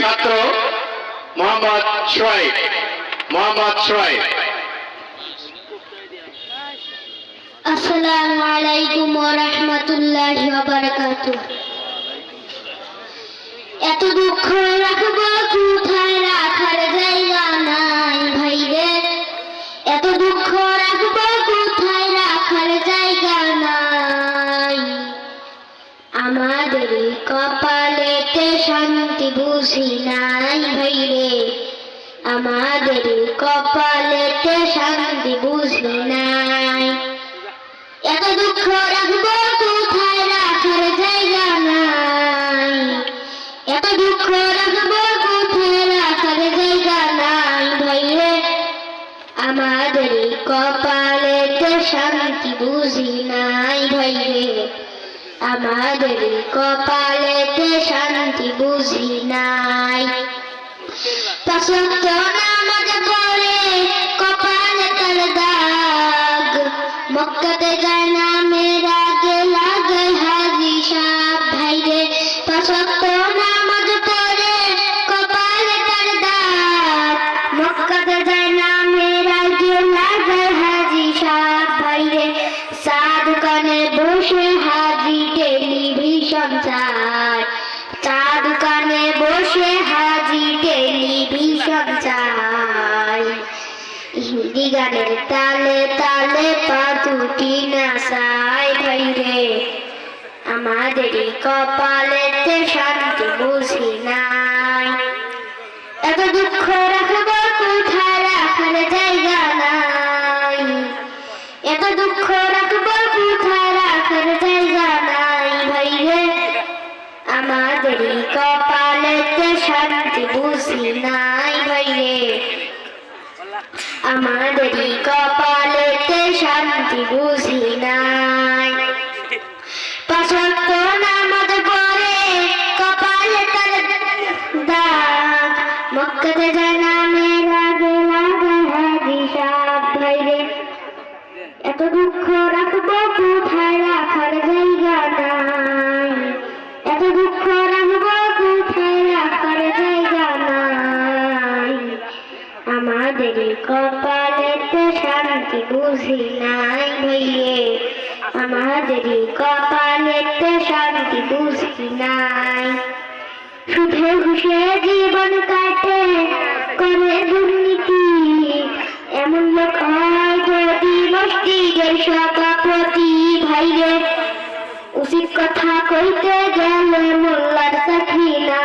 ছাত্র মোহাম্মদ শোয়েব। আসসালামু আলাইকুম ওয়া রাহমাতুল্লাহি ওয়া বারাকাতুহু। এত দুঃখ রাখবো কোথায়, রাখার জায়গা নাই ভাইরে। এত দুঃখ রাখবো কোথায়, রাখার জায়গা নাই। আমাদের কপালেতে শান্তি বুঝি নাই ভাইরে। আমাদের কপালেতে শান্তি বুঝি নাই। এত দুঃখ রাখবো কোথায়, রাখার জায়গা নাই। এত দুঃখ রাখবো কোথায়, রাখার জায়গা নাই ভাইরে। আমাদের কপালেতে শান্তি বুঝি নাই ভাইরে। আমাদের কপালেতে শান্তি বুঝি নাই। পাঁচ ওয়াক্ত নামাজ পড়ে কপালে তার দাগ। মক্কাতে যায় না মেয়ের আগে লাগে হাজি সাহেব ভাইরে। পাঁচ ওয়াক্ত নামাজ পড়ে কপালে তার দাগ। মক্কাতে যায় না মেয়ের আগে লাগে হাজি সাহেব ভাইরে। চা দোকানে বসে হাজি টেলিভিশন চায়। চা দোকানে বসে হাজি টেলিভিশন চায়। হিন্দি গানের তালে তালে পা দুটি নাচায় ভাইরে। আমাদের কপালেতে শান্তি বুঝি নাই। এত দুঃখ রাখবো কোথায়, রাখার জায়গা নাই। এত দুঃখ রাখবো কোথায়, রাখার জায়গা নাই ভাইরে। আমাদের কপালেতে শান্তি বুঝি নাই ভাইরে। আমাদের কপালেতে শান্তি বুঝি নাই। পাঁচ ওয়াক্ত নামাজ পড়ে কপালে তার দাগ। মক্কাতে যায় না মেয়ের আগে লাগে হাজি সাহেব ভাইরে। এত দুঃখ রাখবো কোথায়, রাখার জায়গা নাই। এত দুঃখ রাখবো কোথায়, রাখার জায়গা নাই। আমাদের কপালেতে শান্তি বুঝি নাই ভাইরে। আমাদের কপালেতে শান্তি বুঝি নাই। সুখে ঘুষে জীবন কাটে করে দুর্নীতি। এমন লোক হয় যদি মসজিদের সভাপতি ভাইরে। উচিত কথা কইতে গেলে মোল্লার চাকরি না।